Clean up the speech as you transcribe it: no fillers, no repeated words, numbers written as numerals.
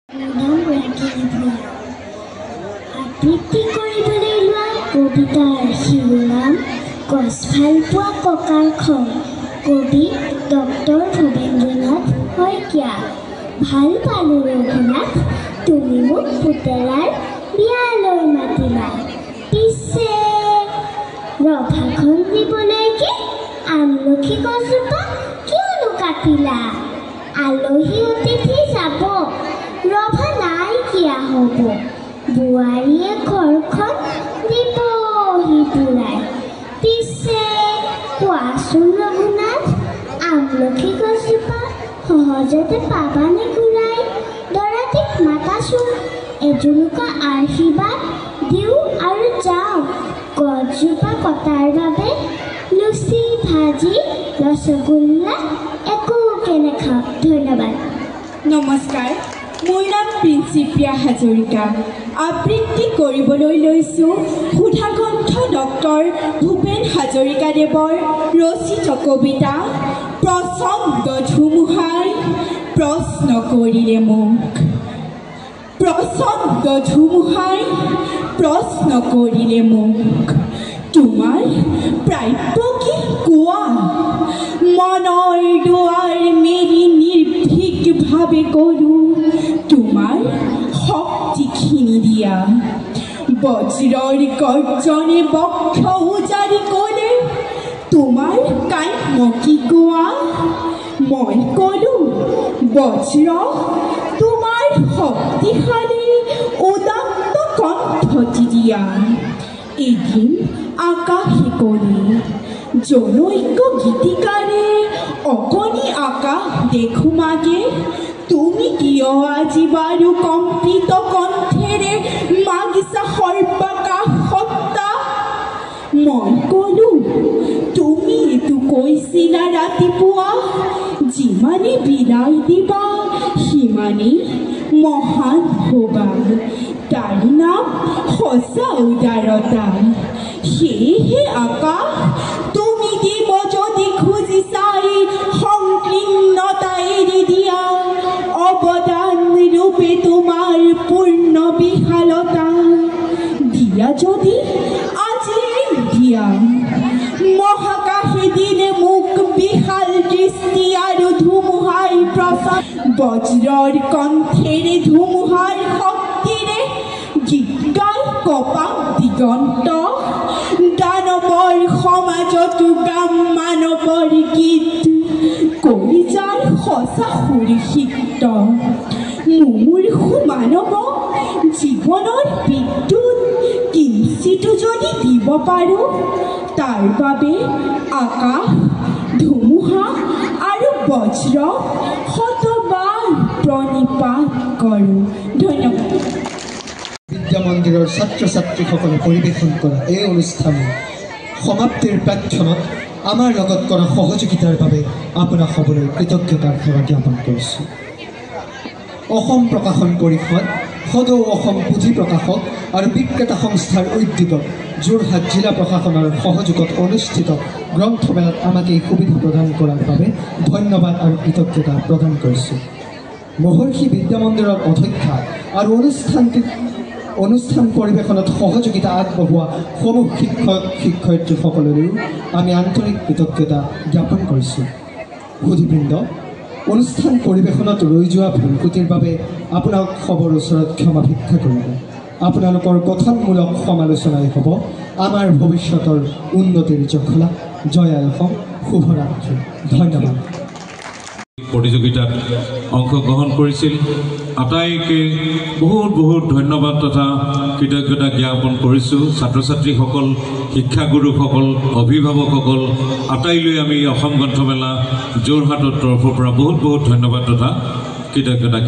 আবৃত্তি কৰিবলৈ লোৱা কবিতাৰ শিৰোনাম গছ ভাল পোৱা ককাৰ খন। কবি ডক্টৰ ভৱেন্দ্ৰনাথ শইকীয়া। ভাল পালোঁ ৰঘুনাথ, তুমি মোক পুতেলাৰ বিয়ালৈ মাতিলা। পিছে ৰভাখন দিবলৈকে আমলখি গছজোপা কিয়নো কাটিলা? আলহী অতিথি যাব, ৰভা নাইকিয়া হ'ব। বোৱাৰীয়ে ঘৰখন দিবহি পুৰাই। পিছে কোৱাচোন ৰঘুনাথ, আমলখি গছজোপা সহজতে পাবানে ঘূৰাই? দৰাটিক মাতাচোন, এজুলুকা আশীৰ্বাদ দিওঁ আৰু যাওঁ। গছজোপা কটাৰ বাবে লুচি ভাজি ৰসগোল্লা একোকে নাখাওঁ। ধন্যবাদ। নমস্কাৰ, মোৰ নাম প্ৰিন্সিপ্ৰিয়া হাজৰিকা। আবৃত্তি কৰিবলৈ লৈছোঁ সুধাকণ্ঠ ডক্টৰ ভূপেন হাজৰিকাদেৱৰ ৰচিত কবিতা প্ৰচণ্ড ধুমুহাই প্ৰশ্ন কৰিলে মোক। প্ৰচণ্ড ধুমুহাই প্ৰশ্ন কৰিলে মোক, তোমাৰ প্ৰাপ্য কি কোৱা? মনৰ দুৱাৰ মেলি নিৰ্ভীকভাৱে কৰোঁ তোমাৰ শক্তিখিনি দিয়া। বজ্ৰৰ গৰ্জনে বক্ষ উজাৰি ক'লে তোমাৰ কাম্য কি কোৱা? মই ক'লোঁ বজ্ৰ তোমাৰ শক্তিশালী উদাত্ত কণ্ঠটি দিয়া। এদিন আকাশে ক'লে জনৈক গীতিকাৰে অকণি আকাশ দেখো মাগে, তুমি কিয় আজি বাৰু কম্পিত কণ্ঠেৰে মাগিছা সৰ্বাকাশ সত্তা? মই ক'লোঁ তুমি এইটো কৈছিলা ৰাতিপুৱা, যিমানে বিলাই দিবা সিমানেই মহান হ'বা। তাৰ নাম সঁচা উদাৰতা। সেয়েহে আকাশ তুমি দিব যদি খুজিছাই সংকীৰ্ণতা এৰি দিয়া। অৱদান ৰূপে তোমাৰ পূৰ্ণ বিশালতা দিয়া যদি আজিয়েই দিয়া। মহাকাশে দিলে মোক বিশাল দৃষ্টি আৰু ধুমুহাৰ প্ৰচাৰ। বজ্ৰৰ কণ্ঠেৰে ধুমুহাৰ শক্তিৰে গীত গাই কপাক দিগন্ত। দানৱৰ সমাজতো গাম মানৱৰ গীত, কলিজাৰ সঁচা সুৰক্ষিত। মুমূৰ্ষু মানৱ জীৱনৰ বিদ্যুৎ কিঞ্চিতো যদি দিব পাৰোঁ, তাৰ বাবে আকাশ, ধুমুহা আৰু বজ্ৰ শতবাৰ প্ৰণিপাত কৰোঁ। ধন্যবাদ। বিদ্যা মন্দিৰৰ ছাত্ৰ ছাত্ৰীসকলে পৰিৱেশন কৰা এই অনুষ্ঠানৰ সমাপ্তিৰ প্ৰাৰ্থনাত আমাৰ লগত কৰা সহযোগিতাৰ বাবে আপোনাক সকলোৰে কৃতজ্ঞতাৰ সেৱা জ্ঞাপন কৰিছোঁ। অসম প্ৰকাশন পৰিষদ, সদৌ অসম পুথি প্ৰকাশক আৰু বিক্ৰেতা সংস্থাৰ উদ্যোগত যোৰহাট জিলা প্ৰশাসনৰ সহযোগত অনুষ্ঠিত গ্ৰন্থমেলাত আমাক এই সুবিধা প্ৰদান কৰাৰ বাবে ধন্যবাদ আৰু কৃতজ্ঞতা প্ৰদান কৰিছোঁ। মহৰ্ষি বিদ্যা মন্দিৰৰ অধ্যক্ষা আৰু অনুষ্ঠান পৰিৱেশনত সহযোগিতা আগবঢ়োৱা সমূহ শিক্ষক শিক্ষয়িত্ৰীসকললৈও আমি আন্তৰিক কৃতজ্ঞতা জ্ঞাপন কৰিছোঁ। সুধীবৃন্দ, অনুষ্ঠান পৰিৱেশনত ৰৈ যোৱা ভুল ত্ৰুটিৰ বাবে আপোনাক সবৰ ওচৰত ক্ষমা ভিক্ষা কৰিব। আপোনালোকৰ গঠনমূলক সমালোচনাই হ'ব আমাৰ ভৱিষ্যতৰ উন্নতিৰ জখলা। জয় আই অসম, শুভৰাত্ৰি। ধন্যবাদ। প্ৰতিযোগিতাত অংশগ্ৰহণ কৰিছিল আটাইকে বহুত বহুত ধন্যবাদ তথা কৃতজ্ঞতা জ্ঞাপন কৰিছোঁ। ছাত্ৰ ছাত্ৰীসকল, শিক্ষাগুৰুসকল, অভিভাৱকসকল আটাইলৈ আমি অসম গ্ৰন্থমেলা যোৰহাটৰ তৰফৰ পৰা বহুত বহুত ধন্যবাদ তথা কৃতজ্ঞতা